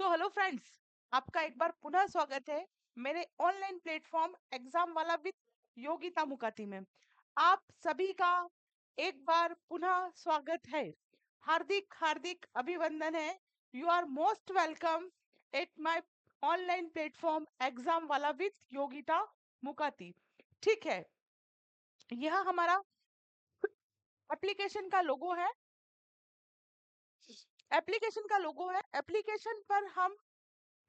Hello friends, आपका एक बार पुनः स्वागत है मेरे ऑनलाइन प्लेटफॉर्म एग्जाम वाला विद योगिता मुकाती में। आप सभी का एक बार पुनः स्वागत है। हार्दिक हार्दिक अभिवंदन है। You are most welcome at my online platform exam वाला विद योगिता मुकाती। ठीक है, यह हमारा एप्लीकेशन का लोगो है। एप्लीकेशन पर हम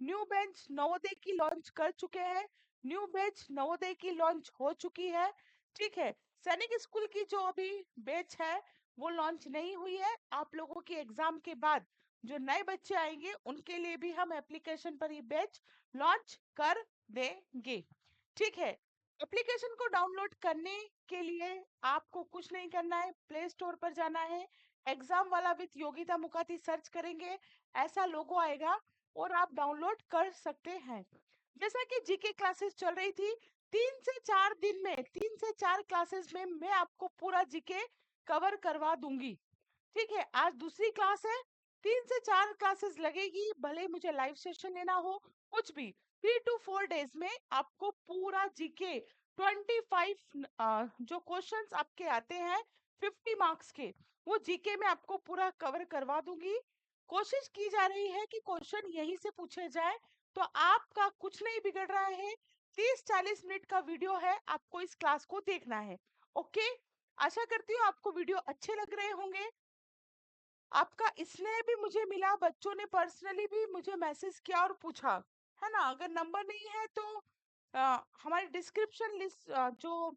न्यू बेंच नवोदय की लॉन्च कर चुके हैं। न्यू बेंच नवोदय की लॉन्च हो चुकी है। ठीक है, सैनिक स्कूल की जो अभी बेच है वो लॉन्च नहीं हुई है। आप लोगों की एग्जाम के बाद जो नए बच्चे आएंगे उनके लिए भी हम एप्लीकेशन पर ये बेच लॉन्च कर देंगे। ठीक है, एप्लीकेशन को डाउनलोड करने के लिए आपको कुछ नहीं करना है, प्ले स्टोर पर जाना है, एग्जाम वाला विद योगिता मुखाती सर्च करेंगे, ऐसा लोगो आएगा और आप डाउनलोड कर सकते हैं। जैसा कि जीके क्लासेस चल रही थी, 3 से 4 क्लासेस में मैं आपको पूरा जीके कवर करवा दूंगी। ठीक है, आज दूसरी क्लास है, 3 से 4 क्लासेस लगेगी, भले मुझे लाइव सेशन लेना हो, कुछ भी 3 to 4 डेज में आपको पूरा जीके 25 जो क्वेश्चंस आपके आते हैं 50 मार्क्स के, वो जीके में आपको पूरा कवर करवा दूंगी। कोशिश की जा रही है कि क्वेश्चन यहीं से पूछे जाए, तो आपका कुछ नहीं बिगड़ रहा है। 30-40 मिनट का वीडियो है, आपको इस क्लास को देखना है। ओके, आशा करती हूँ आपको वीडियो अच्छे लग रहे होंगे। आपका स्नेह भी मुझे मिला, बच्चों ने पर्सनली भी मुझे मैसेज किया और पूछा, है ना। अगर नंबर नहीं है तो हमारे डिस्क्रिप्शन लिस्ट जो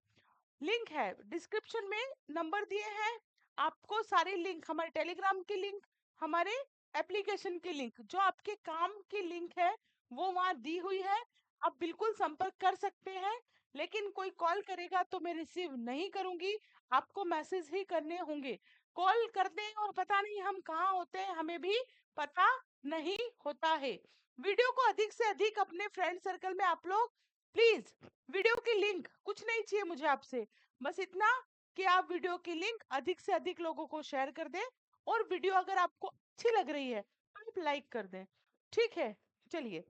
लिंक है डिस्क्रिप्शन में नंबर दिए हैं। आपको सारे लिंक, हमारे टेलीग्राम की लिंक, हमारे एप्लीकेशन की लिंक, जो आपके काम की लिंक है वो वहाँ दी हुई है। आप बिल्कुल संपर्क कर सकते हैं, लेकिन कोई कॉल करेगा तो मैं रिसीव नहीं करूंगी, आपको मैसेज ही करने होंगे। कॉल करते हैं और पता नहीं हम कहाँ होते हैं, हमें भी पता नहीं होता है। वीडियो को अधिक से अधिक अपने फ्रेंड सर्कल में आप लोग प्लीज, वीडियो की लिंक कुछ नहीं चाहिए मुझे आपसे, बस इतना कि आप वीडियो की लिंक अधिक से अधिक लोगों को शेयर कर दें, और वीडियो अगर आपको अच्छी लग रही है तो आप लाइक कर दें। ठीक है, चलिए,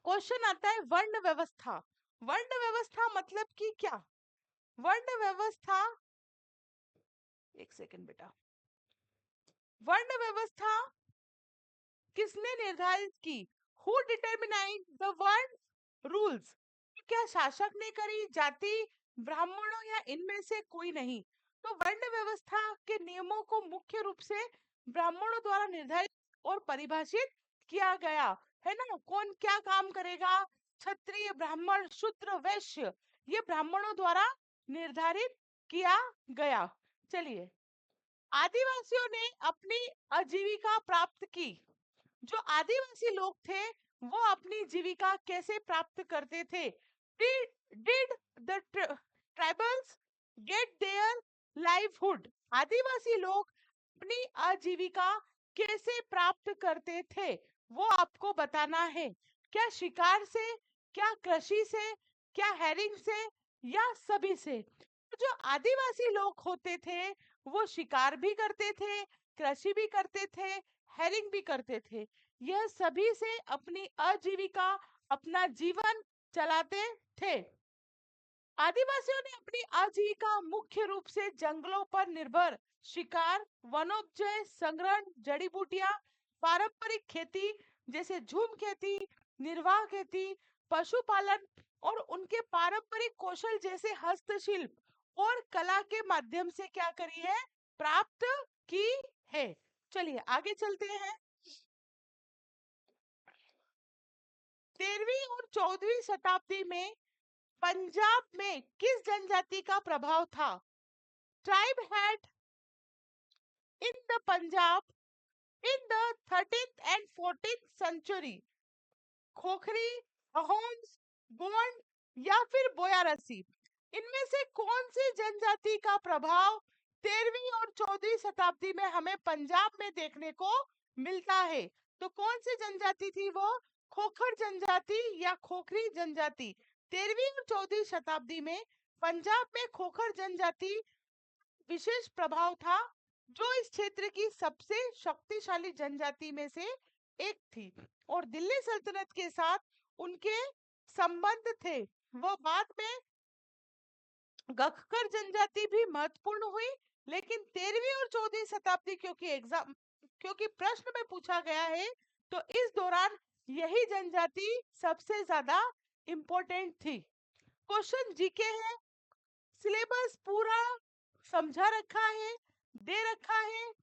क्वेश्चन आता है वर्ण व्यवस्था। वर्ण व्यवस्था मतलब कि क्या? वर्ण व्यवस्था, एक सेकंड बेटा, वर्ण व्यवस्था किसने निर्धारित की? हु डिटरमिनाइज द वर्ण रूल्स? क्या शासक ने करी, जाति, ब्राह्मणों या इनमें से कोई नहीं? तो वर्ण व्यवस्था के नियमों को मुख्य रूप से ब्राह्मणों द्वारा निर्धारित और परिभाषित किया गया है ना। कौन क्या काम करेगा, क्षत्रिय, ब्राह्मण, शूद्र, वैश्य, ये ब्राह्मणों द्वारा निर्धारित किया गया। चलिए, आदिवासियों ने अपनी आजीविका प्राप्त की। जो आदिवासी लोग थे वो अपनी जीविका कैसे प्राप्त करते थे? Did the tribals get their livelihood? आदिवासी लोग अपनी आजीविका कैसे प्राप्त करते थे वो आपको बताना है। क्या शिकार से, क्या कृषि से, क्या हैरिंग से, या सभी से? तो जो आदिवासी लोग होते थे वो शिकार भी करते थे, कृषि भी करते थे, हैरिंग भी करते थे। यह सभी से अपनी आजीविका, अपना जीवन चलाते थे। आदिवासियों ने अपनी आजीविका मुख्य रूप से जंगलों पर निर्भर शिकार, वनोपजय संग्रहण, जड़ी बूटियां, पारंपरिक खेती जैसे झूम खेती, निर्वाह खेती, पशुपालन और उनके पारंपरिक कौशल जैसे हस्तशिल्प और कला के माध्यम से क्या करी है? प्राप्त की है। चलिए आगे चलते हैं। 13वीं और 14वीं शताब्दी में पंजाब में किस जनजाति का प्रभाव था? Tribe had in the Punjab in the 13th and 14th century। Khokhari, Ahoms, Gond या फिर बोयारसी, इनमें से कौन सी जनजाति का प्रभाव 13वीं और 14वीं शताब्दी में हमें पंजाब में देखने को मिलता है? तो कौन सी जनजाति थी वो? खोखर जनजाति या खोखरी जनजाति। 13वीं और 14वीं शताब्दी में पंजाब में खोखर जनजाति विशेष प्रभाव था, जो इस क्षेत्र की सबसे शक्तिशाली जनजाति में से एक थी और दिल्ली सल्तनत के साथ उनके संबंध थे। वो बाद में गखकर जनजाति भी महत्वपूर्ण हुई, लेकिन 13वीं और 14वीं शताब्दी, क्योंकि प्रश्न में पूछा गया है, तो इस दौरान यही जनजाति सबसे ज्यादा इम्पोर्टेंट थी। क्वेश्चन जीके है, सिलेबस पूरा समझा रखा है, दे रखा है,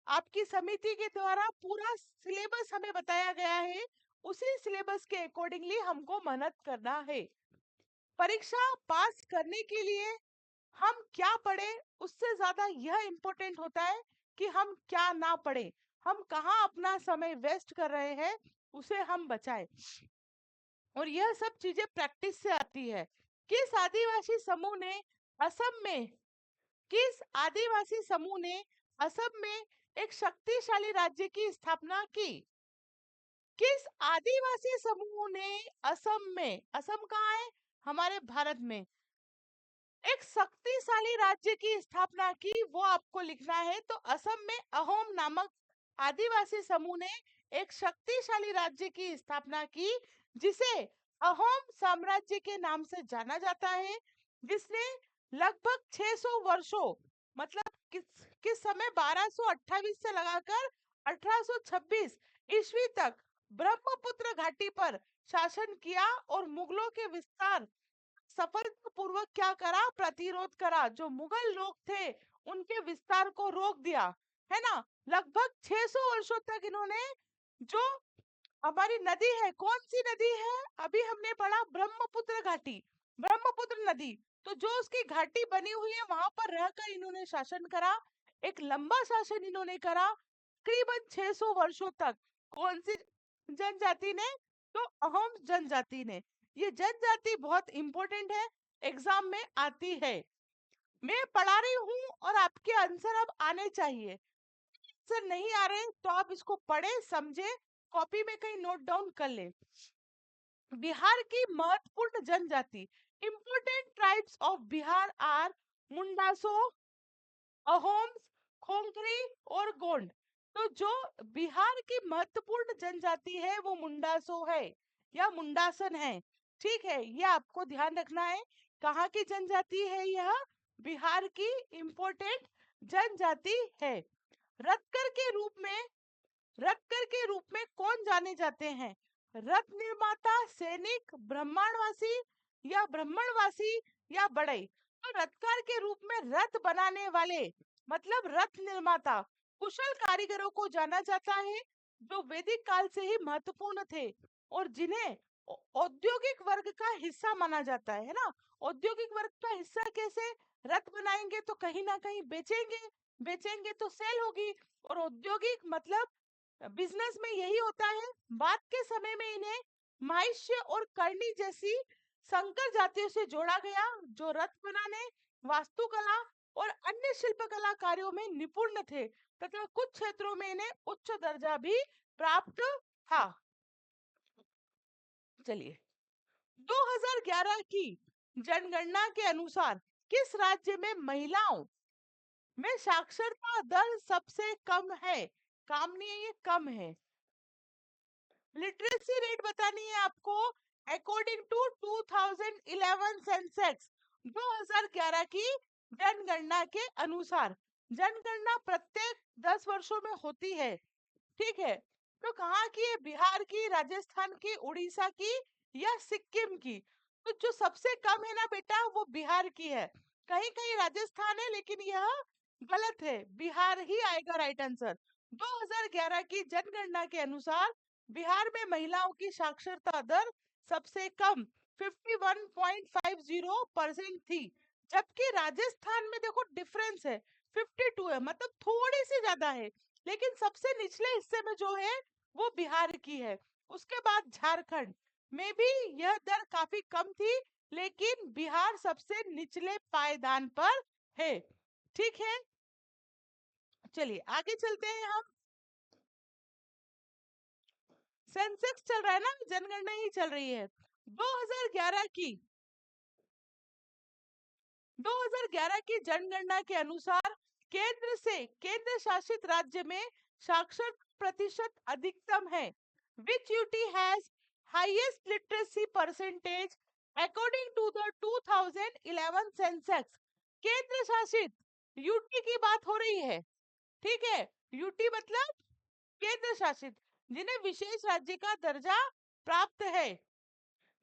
आपकी समिति के द्वारा पूरा सिलेबस हमें बताया गया है, उसी सिलेबस के अकॉर्डिंगली हमको मेहनत करना है। परीक्षा पास करने के लिए हम क्या पढ़े, उससे ज्यादा यह इम्पोर्टेंट होता है कि हम क्या ना पढ़े, हम कहाँ अपना समय वेस्ट कर रहे हैं, उसे हम बचाएं। और यह सब चीजें प्रैक्टिस से आती है। किस आदिवासी समूह ने असम में किस आदिवासी समूह ने असम में एक शक्तिशाली राज्य की स्थापना की? किस आदिवासी समूह ने असम में, असम कहाँ है, हमारे भारत में, एक शक्तिशाली राज्य की स्थापना की? वो आपको लिखना है। तो असम में अहोम नामक आदिवासी समूह ने एक शक्तिशाली राज्य की स्थापना की, जिसे अहोम साम्राज्य के नाम से जाना जाता है, जिसने लगभग 600 वर्षों, मतलब किस समय 1228 से लगाकर 1826 ईस्वी तक ब्रह्मपुत्र घाटी पर शासन किया और मुगलों के विस्तार सफलतापूर्वक क्या करा, प्रतिरोध करा। जो मुगल लोग थे उनके विस्तार को रोक दिया, है ना। लगभग 600 वर्षों तक इन्होंने, जो हमारी नदी है, कौन सी नदी है, अभी हमने पढ़ा ब्रह्मपुत्र घाटी, ब्रह्मपुत्र नदी, तो जो उसकी घाटी बनी हुई है वहां पर रहकर इन्होंने शासन करा। एक लंबा शासन इन्होंने करा, तकरीबन 600 वर्षों तक। कौन सी जनजाति ने? तो अहोम जनजाति ने। ये जनजाति बहुत इंपॉर्टेंट है, एग्जाम में आती है। मैं पढ़ा रही हूँ और आपके आंसर अब आने चाहिए। आंसर नहीं आ रहे तो आप इसको पढ़े, समझे, कॉपी में कहीं नोट डाउन कर ले। बिहार की महत्वपूर्ण जनजाति, important tribes of Bihar are मुंडासो, अहोम्स, खोंकरी और गोंड। तो जो बिहार की महत्वपूर्ण जनजाति है वो मुंडासो है या मुंडासन है। ठीक है, ये आपको ध्यान रखना है। कहाँ की जनजाति है यह? बिहार की इंपोर्टेंट जनजाति है। रत्कर के रूप में कौन जाने जाते हैं? रथ निर्माता, सैनिक, ब्राह्मणवासी या बढ़ई। तो रथकार के रूप में रथ बनाने वाले, मतलब रथ निर्माता, कुशल कारीगरों को जाना जाता है, जो वैदिक काल से ही महत्वपूर्ण थे और जिन्हें औद्योगिक वर्ग का हिस्सा माना जाता है ना। औद्योगिक वर्ग का हिस्सा कैसे? रथ बनाएंगे तो कहीं ना कहीं बेचेंगे तो सेल होगी, और औद्योगिक मतलब बिजनेस में यही होता है। बाद के समय में इन्हें महिष्य और कर्णी जैसी संकर जातियों से जोड़ा गया, जो रथ बनाने, वास्तुकला और अन्य शिल्पकला कार्यों में निपुण थे, तथा कुछ क्षेत्रों में इन्हें उच्च दर्जा भी प्राप्त था। चलिए, 2011 की जनगणना के अनुसार किस राज्य में महिलाओं में साक्षरता दर सबसे कम है? काम नहीं है, ये कम है। लिटरेसी रेट बतानी है आपको। अकॉर्डिंग टू 2011 सेंसेक्स, 2011 की जनगणना के अनुसार, जनगणना प्रत्येक 10 वर्षों में होती है, ठीक है। तो कहाँ की है? बिहार की, राजस्थान की, उड़ीसा की या सिक्किम की? तो जो सबसे कम है ना बेटा, वो बिहार की है। कहीं कहीं राजस्थान है, लेकिन यह गलत है, बिहार ही आएगा राइट आंसर। 2011 की जनगणना के अनुसार बिहार में महिलाओं की साक्षरता दर सबसे कम 51.50% थी, जबकि राजस्थान में देखो डिफरेंस है, 52 है, मतलब थोड़ी सी ज्यादा है। लेकिन सबसे निचले हिस्से में जो है वो बिहार की है। उसके बाद झारखंड में भी यह दर काफी कम थी, लेकिन बिहार सबसे निचले पायदान पर है। ठीक है, चलिए आगे चलते हैं हम। सेंसेक्स चल रहा है ना, जनगणना ही चल रही है। 2011 की 2011 की जनगणना के अनुसार केंद्र शासित राज्य में साक्षरता प्रतिशत अधिकतम है। Which UT has highest literacy percentage according to the 2011 Sensex? केंद्र शासित यूटी की बात हो रही है, ठीक है। यूटी मतलब केंद्र शासित, जिन्हें विशेष राज्य का दर्जा प्राप्त है,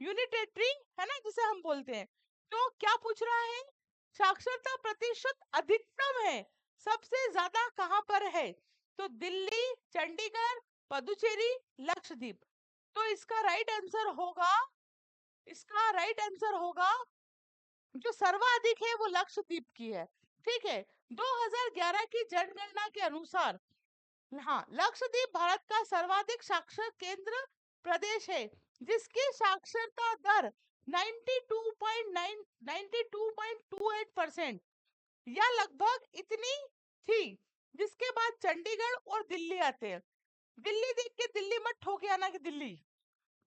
यूनिटेटरी है ना जिसे हम बोलते हैं। तो क्या पूछ रहा है? साक्षरता प्रतिशत अधिकतम है, सबसे ज्यादा कहां पर है? तो दिल्ली, चंडीगढ़, पुदुचेरी, लक्षद्वीप। तो इसका राइट आंसर होगा जो सर्वाधिक है वो लक्षद्वीप की है, ठीक है। 2011 की जनगणना के अनुसार, हाँ, लक्षद्वीप भारत का सर्वाधिक साक्षर केंद्र प्रदेश है, जिसकी साक्षरता दर 92.9 92.28% या लगभग इतनी थी। जिसके बाद चंडीगढ़ और दिल्ली आते हैं। दिल्ली देख के दिल्ली मत ठोके आना कि दिल्ली,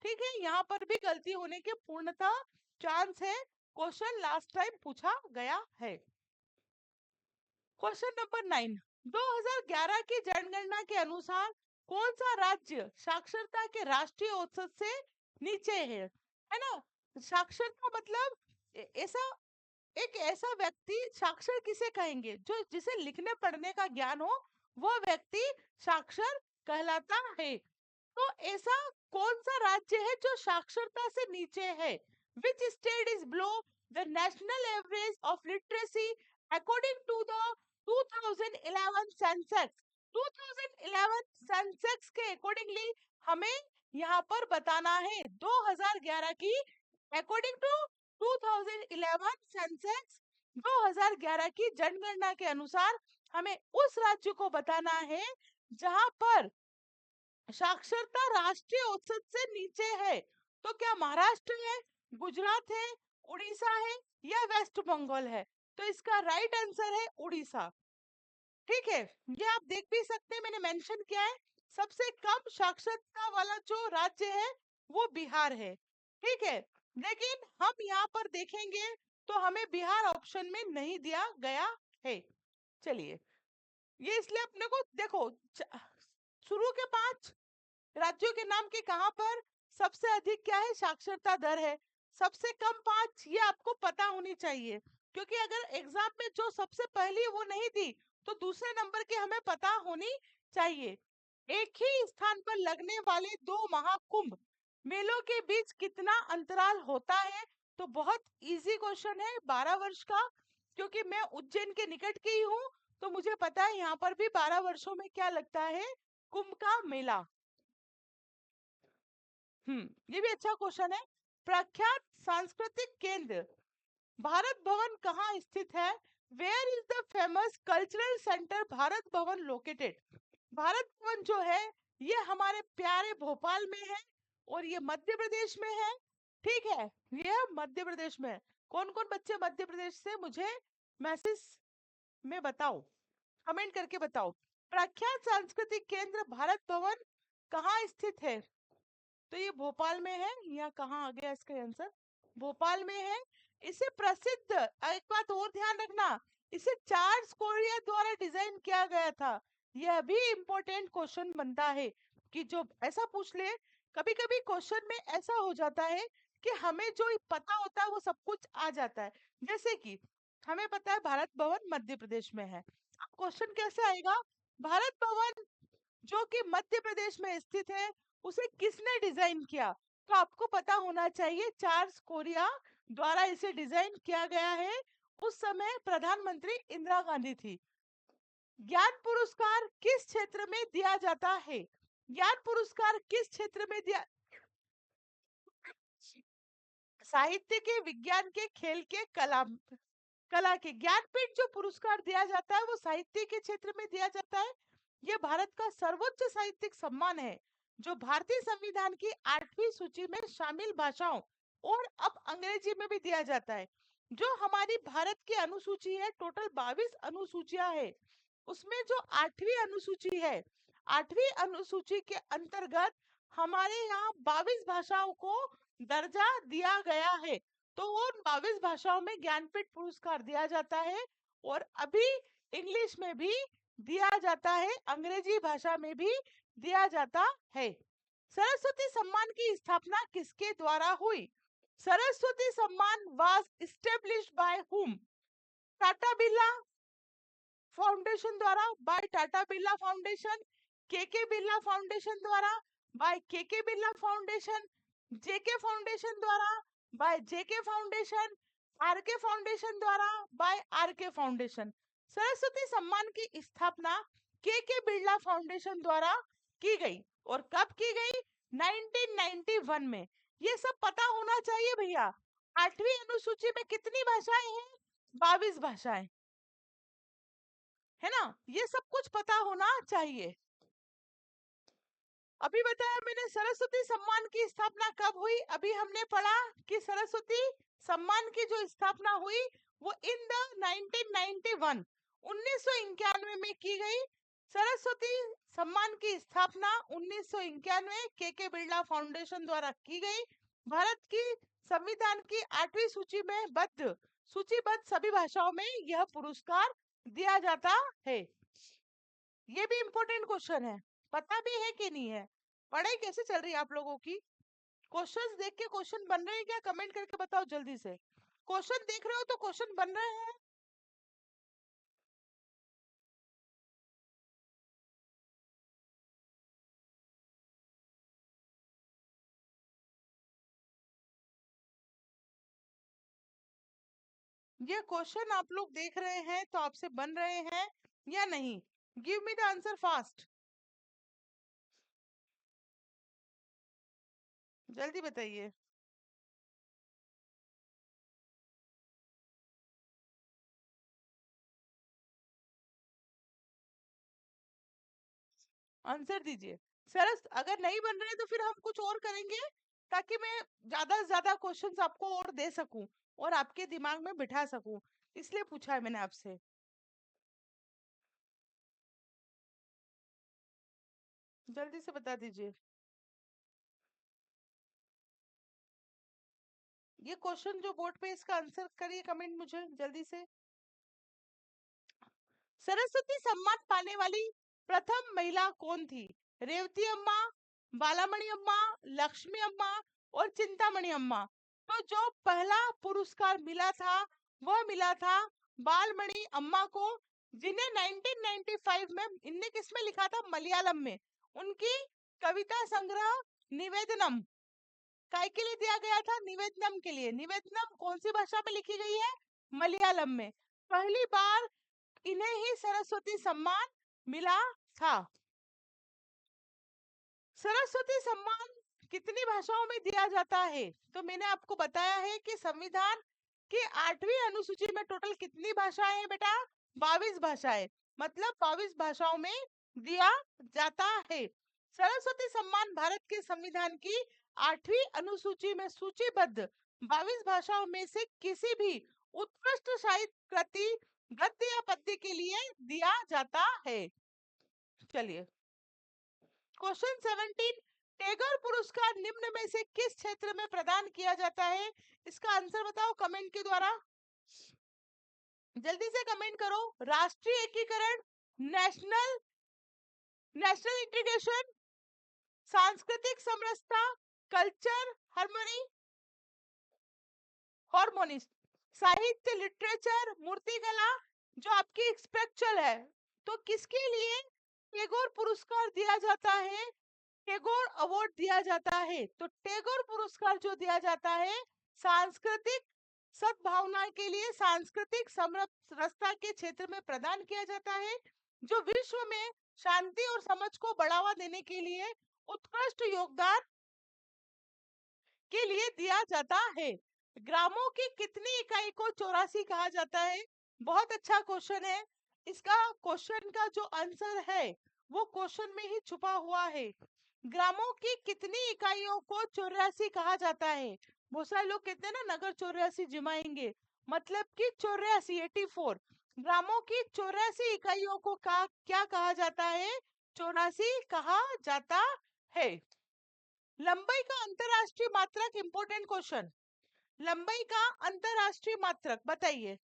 ठीक है। यहाँ पर भी गलती होने के पूर्णतः चांस है। क्वेश्चन लास्ट टाइम पूछा गया है। क्वेश्चन नंबर 9, 2011 की जनगणना के अनुसार कौन सा राज्य साक्षरता के राष्ट्रीय औसत से नीचे है ना। साक्षरता मतलब ऐसा एक ऐसा व्यक्ति, साक्षर किसे कहेंगे? जो जिसे लिखने पढ़ने का ज्ञान हो, वह व्यक्ति साक्षर कहलाता है। तो ऐसा कौन सा राज्य है जो साक्षरता से नीचे है? Which state is below the national average of literacy according to the 2011 Sensex? 2011 Sensex के अकॉर्डिंगली हमें यहाँ पर बताना है 2011 की अकॉर्डिंग टू 2011 सेंसेक्स, 2011 की जनगणना के अनुसार हमें उस राज्य को बताना है जहां पर साक्षरता राष्ट्रीय औसत से नीचे है। तो क्या महाराष्ट्र है, गुजरात है, उड़ीसा है या वेस्ट बंगाल है? तो इसका राइट आंसर है उड़ीसा, ठीक है। ये आप देख भी सकते हैं, मैंने मेंशन किया है। सबसे कम साक्षरता वाला जो राज्य है वो बिहार है, ठीक है। लेकिन हम यहाँ पर देखेंगे तो हमें बिहार ऑप्शन में नहीं दिया गया है। चलिए, ये इसलिए अपने को देखो, शुरू के 5 राज्यों के नाम के कहां पर सबसे अधिक क्या है, साक्षरता दर है। सबसे कम 5 ये आपको पता होनी चाहिए, क्योंकि अगर एग्जाम में जो सबसे पहली वो नहीं दी तो दूसरे नंबर की हमें पता होनी चाहिए। एक ही स्थान पर लगने वाले 2 महाकुंभ मेलों के बीच कितना अंतराल होता है? तो बहुत इजी क्वेश्चन है, 12 वर्ष का। क्योंकि मैं उज्जैन के निकट की हूँ तो मुझे पता है यहाँ पर भी 12 वर्षों में क्या लगता है, कुंभ का मेला। ये भी अच्छा क्वेश्चन है। प्रख्यात सांस्कृतिक केंद्र भारत भवन कहाँ स्थित है? Where is the famous cultural centre Bharat Bhavan located? Bharat Bhavan जो है ये हमारे प्यारे भोपाल में है और ये मध्य प्रदेश में है, ठीक है। ये मध्य प्रदेश में है। कौन कौन बच्चे मध्य प्रदेश से, मुझे मैसेज में बताओ, कमेंट करके बताओ। प्रख्यात सांस्कृतिक केंद्र भारत भवन कहाँ स्थित है? तो ये भोपाल में है, या कहाँ आ गया इसका आंसर? भोपाल में है। इसे प्रसिद्ध, एक बात और ध्यान रखना, इसे चार्ल्स कोरिया द्वारा डिजाइन किया गया था। यह भी इम्पोर्टेंट क्वेश्चन बनता है कि जो ऐसा पूछ ले, कभी कभी क्वेश्चन में ऐसा हो जाता है कि हमें जो पता होता है वो सब कुछ आ जाता है। जैसे कि हमें पता है भारत भवन मध्य प्रदेश में है, क्वेश्चन कैसे आएगा? भारत भवन जो कि मध्य प्रदेश में स्थित है उसे किसने डिजाइन किया? तो आपको पता होना चाहिए चार्ल्स कोरिया द्वारा इसे डिजाइन किया गया है। उस समय प्रधानमंत्री इंदिरा गांधी थी। ज्ञान पुरस्कार किस क्षेत्र में दिया जाता है? ज्ञान पुरस्कार किस क्षेत्र में दिया? साहित्य के, विज्ञान के, खेल के, कला के। ज्ञानपीठ जो पुरस्कार दिया जाता है वो साहित्य के क्षेत्र में दिया जाता है। यह भारत का सर्वोच्च साहित्यिक सम्मान है जो भारतीय संविधान की 8वीं सूची में शामिल भाषाओं और अब अंग्रेजी में भी दिया जाता है। जो हमारी भारत की अनुसूची है, टोटल 22 अनुसूचियां है, उसमें जो 8वीं अनुसूची है, 8वीं अनुसूची के अंतर्गत हमारे यहाँ 22 भाषाओं को दर्जा दिया गया है। तो वो 22 भाषाओं में ज्ञानपीठ पुरस्कार दिया जाता है और अभी इंग्लिश में भी दिया जाता है, अंग्रेजी भाषा में भी दिया जाता है। सरस्वती सम्मान की स्थापना किसके द्वारा हुई? सरस्वती सम्मान was established by whom? Tata Birla foundation द्वारा, बाय टाटा बिरला फाउंडेशन, के बिरला फाउंडेशन द्वारा, बाय के बिरला फाउंडेशन, जेके फाउंडेशन द्वारा, by JK foundation, R K foundation द्वारा, बाय आरके फाउंडेशन। सरस्वती सम्मान की स्थापना के बिरला फाउंडेशन द्वारा की गई। और कब की गई? 1991 में। ये सब पता होना चाहिए भैया। 8वीं अनुसूची में कितनी भाषाएं हैं? 22 भाषाएं, है ना? ये सब कुछ पता होना चाहिए। अभी बताया मैंने सरस्वती सम्मान की स्थापना कब हुई। अभी हमने पढ़ा कि सरस्वती सम्मान की जो स्थापना हुई वो इन द 1991 1991 में की गई। सरस्वती सम्मान की स्थापना 1991 के बिरला फाउंडेशन द्वारा की गई। भारत की संविधान की 8वीं सूची में सूचीबद्ध सभी भाषाओं में यह पुरस्कार दिया जाता है। ये भी इम्पोर्टेंट क्वेश्चन है, पता भी है कि नहीं है? पढ़ाई कैसे चल रही है आप लोगों की? क्वेश्चंस देख के क्वेश्चन बन रहे हैं क्या? कमेंट करके बताओ जल्दी से। क्वेश्चन देख रहे हो तो क्वेश्चन बन रहे हैं? ये क्वेश्चन आप लोग देख रहे हैं तो आपसे बन रहे हैं या नहीं? Give me the answer fast, जल्दी बताइए। आंसर दीजिए। सरस, अगर नहीं बन रहे तो फिर हम कुछ और करेंगे ताकि मैं ज्यादा से ज्यादा क्वेश्चंस आपको और दे सकूं और आपके दिमाग में बिठा सकूं, इसलिए पूछा है मैंने आपसे। जल्दी से बता दीजिए। ये क्वेश्चन जो बोर्ड पे, इसका आंसर करिए कमेंट मुझे जल्दी से। सरस्वती सम्मान पाने वाली प्रथम महिला कौन थी? रेवती अम्मा, बालामणि अम्मा, लक्ष्मी अम्मा और चिंतामणि अम्मा। तो जो पहला पुरस्कार मिला था वह मिला था बालमणि अम्मा को, जिन्हें 1995 में इनने किसमें लिखा था? मलयालम में। उनकी कविता संग्रह निवेदनम काय के लिए दिया गया था? निवेदनम के लिए। निवेदनम कौन सी भाषा में लिखी गई है? मलयालम में। पहली बार इन्हें ही सरस्वती सम्मान मिला था। सरस्वती सम्मान कितनी भाषाओं में दिया जाता है? तो मैंने आपको बताया है कि संविधान की 8वीं अनुसूची में टोटल कितनी भाषाएं हैं बेटा? 22 भाषाएं, मतलब 22 भाषाओं में दिया जाता है। सरस्वती सम्मान भारत के संविधान की 8वीं अनुसूची में सूचीबद्ध 22 भाषाओं में से किसी भी उत्कृष्ट साहित्य कृति, गद्य या पद्य के लिए दिया जाता है। चलिए, क्वेश्चन 17, टैगोर पुरस्कार निम्न में से किस क्षेत्र में प्रदान किया जाता है? इसका आंसर बताओ कमेंट के द्वारा, जल्दी से कमेंट करो। राष्ट्रीय एकीकरण, नेशनल नेशनल इंटीग्रेशन, सांस्कृतिक समरसता, कल्चर हार्मनी, हार्मोनिस्ट, साहित्य लिटरेचर, मूर्तिकला, जो आपकी स्पिरिचुअल है। तो किसके लिए टैगोर पुरस्कार दिया जाता है? टैगोर अवार्ड दिया जाता है। तो टैगोर पुरस्कार जो दिया जाता है सांस्कृतिक सद्भावना के लिए, सांस्कृतिक समरसता के क्षेत्र में प्रदान किया जाता है, जो विश्व में शांति और समझ को बढ़ावा देने के लिए उत्कृष्ट योगदान के लिए दिया जाता है। ग्रामों की कितनी इकाई को 84 कहा जाता है? बहुत अच्छा क्वेश्चन है। इसका क्वेश्चन का जो आंसर है वो क्वेश्चन में ही छुपा हुआ है। ग्रामों की कितनी इकाइयों को 84 कहा जाता है? बहुत सारे लोग कहते हैं ना, नगर 84 जिमाएंगे, मतलब कि 84, 84। ग्रामों की 84 इकाइयों को क्या कहा जाता है? 84 कहा जाता है। लंबाई का अंतरराष्ट्रीय मात्रक, इंपोर्टेंट क्वेश्चन। लंबाई का अंतरराष्ट्रीय मात्रक बताइए।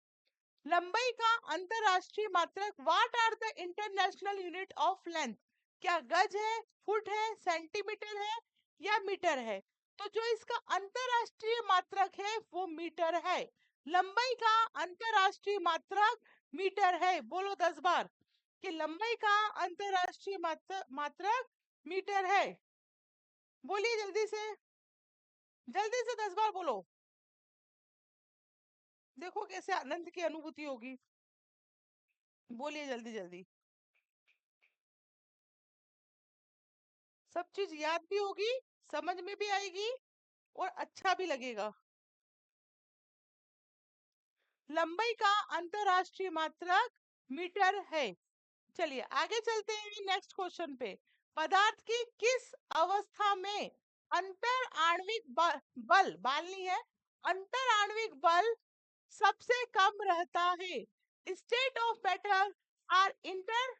लंबाई का अंतरराष्ट्रीय मात्रक, what are the international unit of length? क्या गज है, फुट है, सेंटीमीटर है या मीटर है? तो जो इसका अंतरराष्ट्रीय मात्रक है वो मीटर है। लंबाई का अंतरराष्ट्रीय मात्रक मीटर है। बोलो 10 बार कि लंबाई का अंतरराष्ट्रीय मात्रक मीटर है। बोलिए जल्दी से 10 बार बोलो। देखो कैसे आनंद की अनुभूति होगी। बोलिए जल्दी जल्दी। सब चीज याद भी होगी, समझ में भी आएगी और अच्छा भी लगेगा। लंबाई का अंतरराष्ट्रीय मात्रक मीटर है। चलिए आगे चलते हैं नेक्स्ट क्वेश्चन पे। पदार्थ की किस अवस्था में अंतर आणविक बल बालनी है, अंतर आणविक बल सबसे कम रहता है? State of matter are inter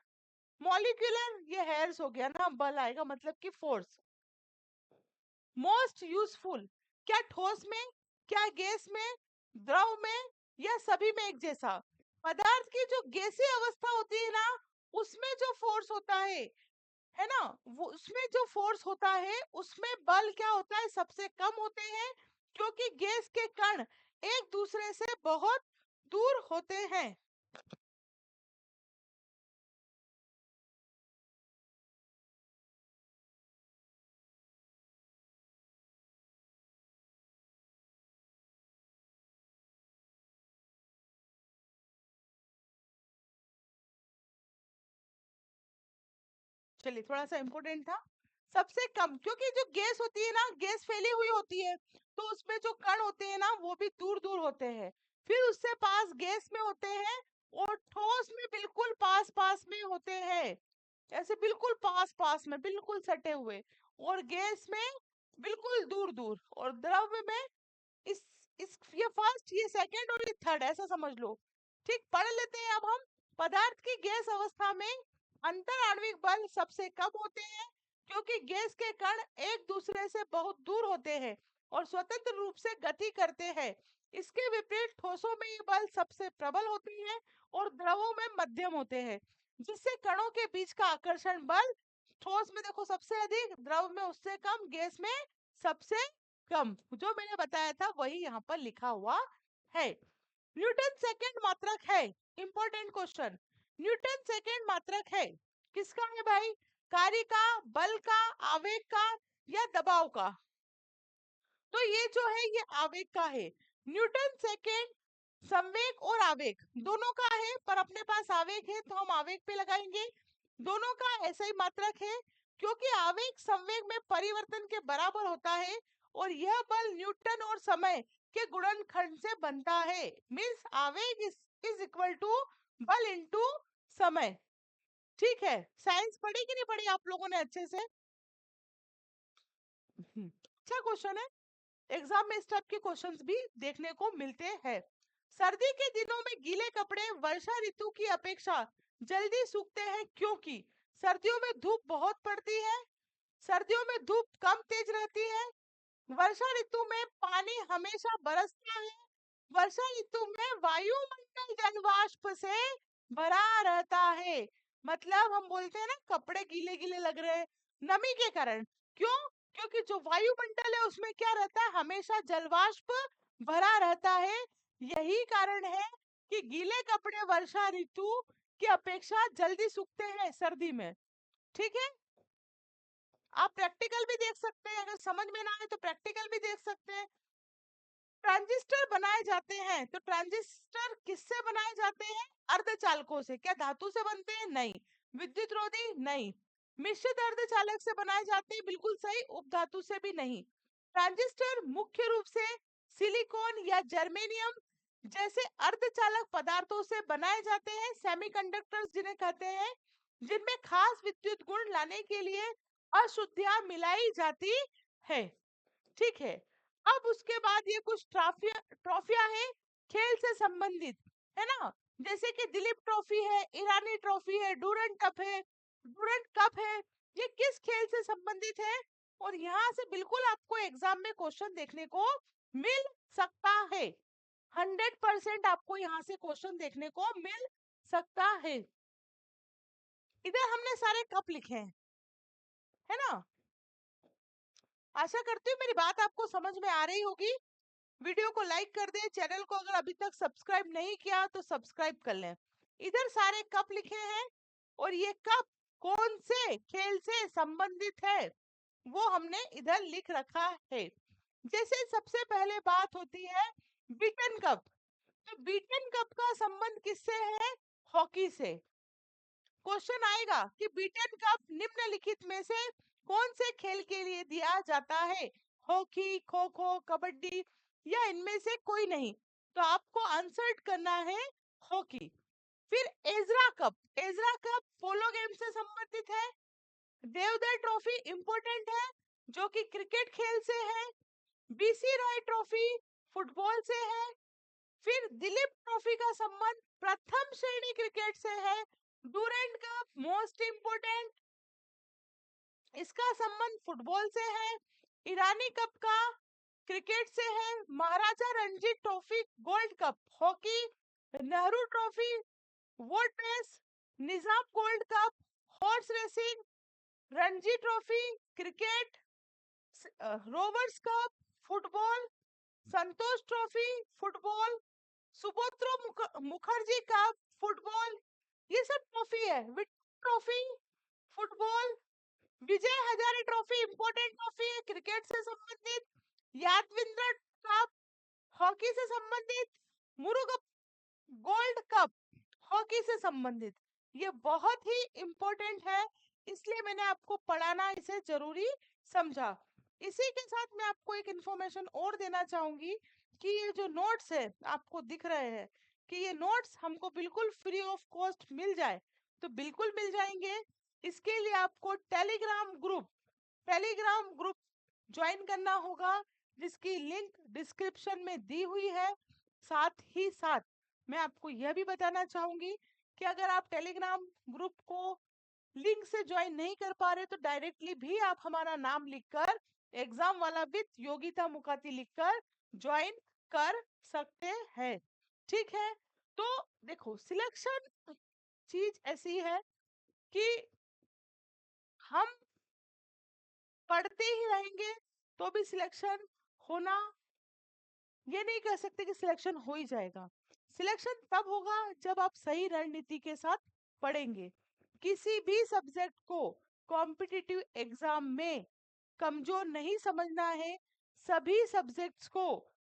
molecular, ये हेयर्स हो गया ना, बल आएगा मतलब कि फोर्स। मोस्ट यूजफुल, क्या ठोस में, क्या गैस में, द्रव में या सभी में एक जैसा? पदार्थ की जो गैसीय अवस्था होती है ना, उसमें जो फोर्स होता है ना, वो उसमें जो फोर्स होता है उसमें बल क्या होता है, सबसे कम होते हैं, क्योंकि गैस के कण एक दूसरे से बहुत दूर होते हैं। चलिए थोड़ा सा इम्पोर्टेंट था। सबसे कम, क्योंकि जो गैस होती है ना, गैस फैली हुई होती है, तो उसमें जो कण होते हैं ना वो भी दूर दूर होते हैं, फिर उससे पास गैस में होते हैं, और ठोस में बिल्कुल पास पास में होते हैं, ऐसे बिल्कुल पास पास में बिल्कुल सटे हुए, और गैस में बिल्कुल दूर दूर, और द्रव में इस ये फर्स्ट, ये सेकंड और ये थर्ड, ऐसा समझ लो। ठीक, पढ़ लेते हैं अब हम। पदार्थ की गैस अवस्था में अंतर आणविक बल सबसे कम होते हैं, क्योंकि गैस के कण एक दूसरे से बहुत दूर होते हैं और स्वतंत्र रूप से गति करते हैं। इसके विपरीत ठोसों में ये बल सबसे प्रबल होते हैं और द्रवों में मध्यम होते हैं, जिससे कणों के बीच का आकर्षण बल ठोस में देखो सबसे अधिक, द्रव में उससे कम, गैस में सबसे कम। जो मैंने बताया था वही यहाँ पर लिखा हुआ है। न्यूटन सेकंड मात्रक है, इंपॉर्टेंट क्वेश्चन। न्यूटन सेकंड मात्रक है किसका है भाई? कार्य का, बल का, आवेग का या दबाव का? तो ये जो है ये आवेग का है। न्यूटन सेकंड संवेग और आवेग दोनों का है, पर अपने पास आवेग है तो हम आवेग पे लगाएंगे। दोनों का ऐसा ही मात्रक है, क्योंकि आवेग संवेग में परिवर्तन के बराबर होता है, और यह बल न्यूटन और समय के गुणनखंड से बनता है। मींस आवेग इज इक्वल टू बल इनटू समय। ठीक है, साइंस पढ़ी कि नहीं पढ़ी आप लोगों ने अच्छे से? अच्छा क्वेश्चन है, एग्जाम में इस टाइप के क्वेश्चंस भी देखने को मिलते हैं। सर्दी के दिनों में गीले कपड़े वर्षा ऋतु की अपेक्षा जल्दी सूखते हैं, क्योंकि सर्दियों में धूप बहुत पड़ती है, सर्दियों में धूप कम तेज रहती है, वर्षा ऋतु में पानी हमेशा बरसता है, वर्षा ऋतु में वायुमंडल जल वाष्प से भरा रहता है। मतलब हम बोलते हैं ना कपड़े गीले गीले लग रहे हैं, नमी के कारण। क्यों? क्योंकि जो वायुमंडल है उसमें क्या रहता है, हमेशा जलवाष्प भरा रहता है। यही कारण है कि गीले कपड़े वर्षा ऋतु की अपेक्षा जल्दी सूखते हैं सर्दी में। ठीक है, आप प्रैक्टिकल भी देख सकते हैं, अगर समझ में ना आए तो प्रैक्टिकल भी देख सकते हैं। ट्रांजिस्टर बनाए जाते हैं, तो ट्रांजिस्टर किससे बनाए जाते हैं? अर्धचालकों से। क्या धातु से बनते हैं? नहीं। विद्युत रोधी? नहीं। मिश्रित अर्धचालक से बनाए जाते हैं? बिल्कुल सही। उपधातु से भी नहीं। ट्रांजिस्टर मुख्य रूप से सिलिकॉन या जर्मेनियम जैसे अर्धचालक पदार्थों से बनाए जाते हैं, सेमीकंडक्टर्स जिन्हें कहते हैं, जिनमें खास विद्युत गुण लाने के लिए अशुद्धियां मिलाई जाती है। ठीक है, अब उसके बाद ये कुछ ट्रॉफियां हैं खेल से संबंधित, है ना? जैसे कि दिलीप ट्रॉफी है, ईरानी ट्रॉफी है, डूरंड कप है, डूरंड कप है। ये किस खेल से संबंधित है? और यहाँ से बिल्कुल आपको एग्जाम में क्वेश्चन देखने को मिल सकता है। 100% आपको यहाँ से क्वेश्चन देखने को मिल सकता है। इधर हमने सारे कप लिखे हैं, है ना? आशा करती हूँ मेरी बात आपको समझ में आ रही होगी। वीडियो को लाइक कर दे, चैनल को अगर अभी तक सब्सक्राइब नहीं किया तो सब्सक्राइब कर लें। इधर सारे कप लिखे हैं और ये कप कौन से खेल से संबंधित है वो हमने इधर लिख रखा है। जैसे सबसे पहले बात होती है बीटन कप। तो बीटन कप का संबंध किससे है? हॉकी से। क्वेश्चन आएगा कि बीटन कप निम्नलिखित में से कौन से खेल के लिए दिया जाता है? हॉकी, खो खो, कबड्डी या इनमें से कोई नहीं। तो आपको आंसर करना है हॉकी। फिर एजरा कप पोलो गेम से संबंधित है। देवधर ट्रॉफी इंपॉर्टेंट है जो कि क्रिकेट खेल से है। बीसी रॉय ट्रॉफी फुटबॉल से है। फिर दिलीप ट्रॉफी का संबंध प्रथम श्रेणी क्रिकेट से है। डूरेंट कप मोस्ट इंपोर्टेंट, इसका संबंध फुटबॉल से है। ईरानी कप का क्रिकेट से है। Maharaja Ranjit trophy gold cup hockey. Nehru trophy boat race. Nizam gold cup horse racing. Ranji trophy cricket. Rovers cup football. Santosh trophy football. Subroto Mukherjee cup football. ये सब ट्रॉफी है। Victor trophy football. Vijay Hazare trophy important trophy है क्रिकेट से संबंधित। यादविंद्र कप हॉकी से संबंधित। मुरुगन गोल्ड कप हॉकी से संबंधित। ये बहुत ही इंपॉर्टेंट है, इसलिए मैंने आपको पढ़ाना इसे जरूरी समझा। इसी के साथ मैं आपको एक इंफॉर्मेशन और देना चाहूंगी कि ये जो नोट्स है आपको दिख रहे हैं कि ये नोट्स हमको बिल्कुल फ्री ऑफ कॉस्ट मिल जाए तो बिल्कुल मिल जाएंगे। इसके लिए आपको टेलीग्राम ग्रुप ज्वाइन करना होगा जिसकी लिंक डिस्क्रिप्शन में दी हुई है। साथ ही साथ मैं आपको यह भी बताना चाहूंगी कि अगर आप टेलीग्राम ग्रुप को लिंक से ज्वाइन नहीं कर पा रहे तो डायरेक्टली भी आप हमारा नाम लिखकर एग्जाम वाला विद योगिता मुखाती लिखकर ज्वाइन कर सकते हैं। ठीक है, तो देखो सिलेक्शन चीज ऐसी है कि हम पढ़ते ही रहेंगे तो भी सिलेक्शन होना, ये नहीं कह सकते कि सिलेक्शन हो ही जाएगा। सिलेक्शन तब होगा जब आप सही रणनीति के साथ पढ़ेंगे। किसी भी सब्जेक्ट को कॉम्पिटिटिव एग्जाम में कमजोर नहीं समझना है। सभी सब्जेक्ट्स को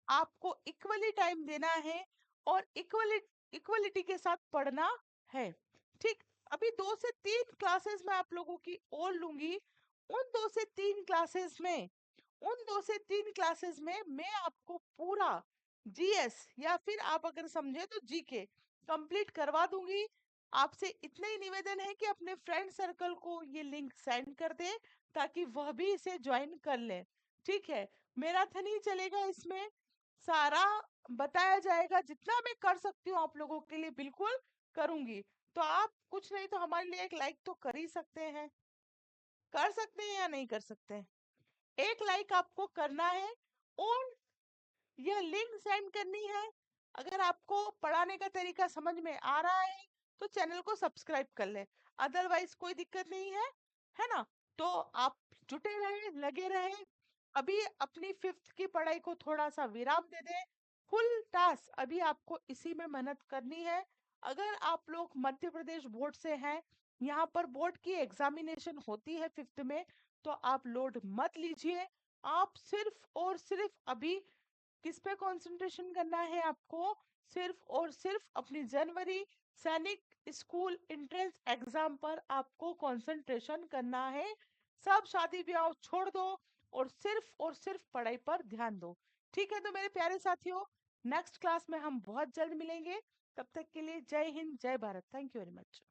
आपको इक्वली टाइम देना है और इक्वलिटी के साथ पढ़ना है। ठीक, अभी 2 से 3 क्लासेस मैं आप लोगों की और लूंगी। उन 2 से 3 क्लासेस में मैं आपको पूरा जीएस या फिर आप अगर समझे तो जीके कंप्लीट करवा दूंगी। आपसे इतना ही निवेदन है कि अपने फ्रेंड सर्कल को ये लिंक सेंड कर दे ताकि वह भी इसे ज्वाइन कर ले। ठीक है, मैराथन ही चलेगा, इसमें सारा बताया जाएगा। जितना मैं कर सकती हूँ आप लोगों के लिए बिल्कुल करूंगी। तो आप कुछ नहीं तो हमारे लिए एक लाइक तो कर ही सकते हैं। कर सकते हैं या नहीं कर सकते? एक लाइक आपको करना है और यह लिंक सेंड करनी है। अगर आपको पढ़ाने का तरीका समझ में आ रहा है तो चैनल को सब्सक्राइब कर ले, अदरवाइज कोई दिक्कत नहीं है, है ना? तो आप जुटे रहे, लगे रहे। अभी अपनी 5th की पढ़ाई को थोड़ा सा विराम दे दें। फुल टास्क अभी आपको इसी में मेहनत करनी है। अगर आप लोग मध्य प्रदेश बोर्ड से हैं, यहाँ पर बोर्ड की एग्जामिनेशन होती है 5th में, तो आप लोड मत लीजिए। आप सिर्फ और सिर्फ अभी किस पे कंसंट्रेशन करना है आपको? सिर्फ और सिर्फ अपनी जनवरी सैनिक स्कूल एंट्रेंस एग्जाम पर आपको कंसंट्रेशन करना है। सब शादी ब्याह छोड़ दो और सिर्फ पढ़ाई पर ध्यान दो। ठीक है, तो मेरे प्यारे साथियों, नेक्स्ट क्लास में हम बहुत जल्द मिलेंगे। तब तक के लिए जय हिंद, जय Bharat. Thank you very much.